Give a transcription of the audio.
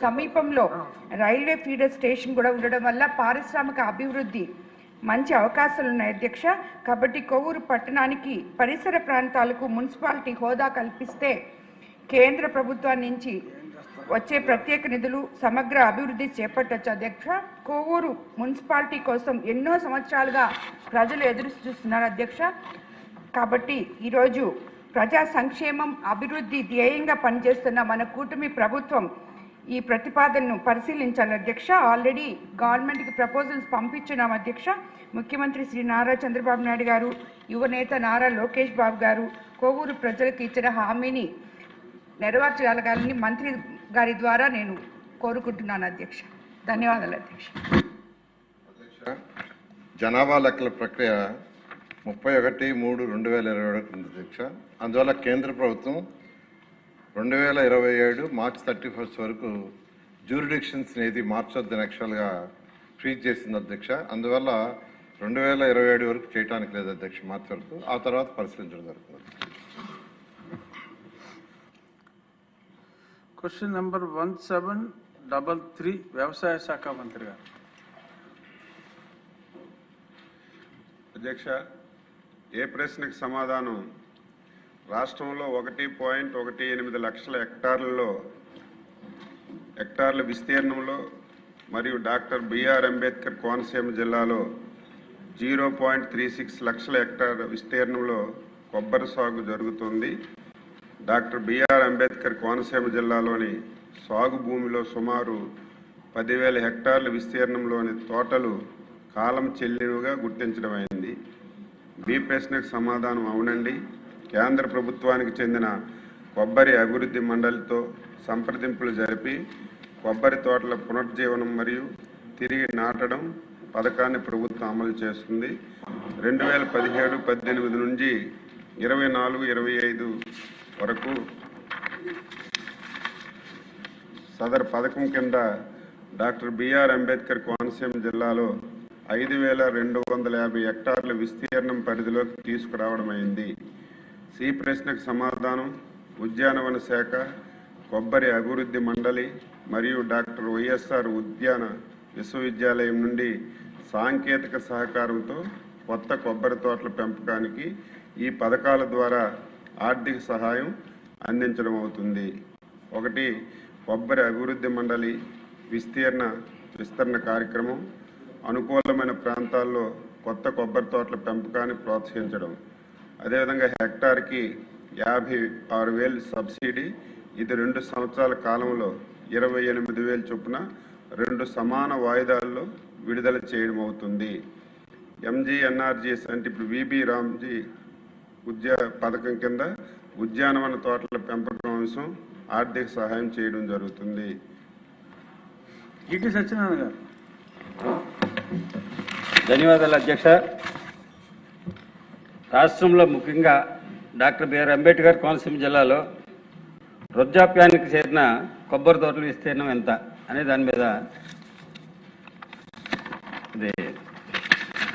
సమీపంలో railway feeder station కూడా ఉండడం వల్ల పారిశ్రామిక అభివృద్ధి మంచి అవకాశాలు ఉన్నాయి అధ్యక్ష. కాబట్టి కొవ్వూరు పట్టణానికి పరిసర ప్రాంతాలకు మున్సిపాలిటీ హోదా కల్పిస్తే కేంద్ర ప్రభుత్వం నుంచి వచ్చే ప్రత్యేక నిధులు సమగ్ర అభివృద్ధి చేపట్టవచ్చు అధ్యక్ష. కొవ్వూరు మున్సిపాలిటీ కోసం ఎన్నో సంవత్సరాలుగా ప్రజలు ఎదురు చూస్తున్నారు అధ్యక్ష. కాబట్టి ఈరోజు ప్రజా సంక్షేమం అభివృద్ధి ధ్యేయంగా పనిచేస్తున్న మన కూటమి ప్రభుత్వం ఈ ప్రతిపాదనను పరిశీలించాలి అధ్యక్ష. ఆల్రెడీ గవర్నమెంట్కి ప్రపోజల్స్ పంపించున్నాం అధ్యక్ష. ముఖ్యమంత్రి శ్రీ నారా చంద్రబాబు నాయుడు గారు, యువనేత నారా లోకేష్ బాబు గారు కొవ్వూరు ప్రజలకు ఇచ్చిన హామీని నెరవేర్చగలగాలని మంత్రి గారి ద్వారా నేను కోరుకుంటున్నాను అధ్యక్ష. ధన్యవాదాలు అధ్యక్ష. జనాభా లెక్కల ప్రక్రియ 31/3/2021 ఉంది అధ్యక్ష. అందువల్ల కేంద్ర ప్రభుత్వం 2027 మార్చి 31 వరకు జ్యూరిడిక్షన్స్ ఏది మార్చొద్దని యాక్చువల్గా ఫ్రీజ్ చేసింది అధ్యక్ష. అందువల్ల 2027 వరకు చేయడానికి లేదు అధ్యక్ష, మార్చి వరకు. ఆ తర్వాత పరిశీలించడం జరుగుతుంది. క్వశ్చన్ నెంబర్ 1733 వ్యవసాయ శాఖ మంత్రి గారు. అధ్యక్ష, ఏ ప్రశ్నకు సమాధానం? రాష్ట్రంలో 1.18 లక్షల హెక్టార్ల విస్తీర్ణంలో మరియు డాక్టర్ బిఆర్ అంబేద్కర్ కోనసీమ జిల్లాలో 0.36 లక్షల హెక్టార్ విస్తీర్ణంలో కొబ్బరి సాగు జరుగుతుంది. డాక్టర్ బిఆర్ అంబేద్కర్ కోనసీమ జిల్లాలోని సాగు భూమిలో సుమారు 10,000 హెక్టార్ల విస్తీర్ణంలోని తోటలు కాలం చెల్లినవిగా గుర్తించడమైంది. బి ప్రశ్నకు సమాధానం అవునండి. కేంద్ర ప్రభుత్వానికి చెందిన కొబ్బరి అభివృద్ధి మండలితో సంప్రదింపులు జరిపి కొబ్బరి తోటల పునరుజ్జీవనం మరియు తిరిగి నాటడం పథకాన్ని ప్రభుత్వం అమలు చేస్తుంది. 2017-18 నుంచి 24-25 వరకు సదర్ పథకం కింద డాక్టర్ బిఆర్ అంబేద్కర్ కోనసీమ జిల్లాలో 5,250 హెక్టార్ల విస్తీర్ణం పరిధిలోకి తీసుకురావడమైంది. సి ప్రశ్నకు సమాధానం ఉద్యానవన శాఖ, కొబ్బరి అభివృద్ధి మండలి మరియు డాక్టర్ వైఎస్ఆర్ ఉద్యాన విశ్వవిద్యాలయం నుండి సాంకేతిక సహకారంతో కొత్త కొబ్బరి తోటల పెంపకానికి ఈ పథకాల ద్వారా ఆర్థిక సహాయం అందించడం అవుతుంది. 1. కొబ్బరి అభివృద్ధి మండలి విస్తరణ కార్యక్రమం, అనుకూలమైన ప్రాంతాల్లో కొత్త కొబ్బరి తోటల పెంపకాన్ని ప్రోత్సహించడం. అదేవిధంగా హెక్టార్కి 56,000 సబ్సిడీ. ఇది 2 సంవత్సరాల కాలంలో 28,000 చొప్పున 2 సమాన వాయిదాల్లో విడుదల చేయడం అవుతుంది. ఎంజీఎన్ఆర్జీఎస్ అంటే ఇప్పుడు విబి రామ్జీ పథకం కింద ఉద్యానవన తోటల పెంపకం అంశం ఆర్థిక సహాయం చేయడం జరుగుతుంది. ఈటీ సత్యనారాయణ గారు. ధన్యవాదాలు అధ్యక్ష. రాష్ట్రంలో ముఖ్యంగా డాక్టర్ బిఆర్ అంబేద్కర్ కోనసీమ జిల్లాలో వృద్ధాప్యానికి చేరిన కొబ్బరి తోటల విస్తీర్ణం ఎంత అనే దాని మీద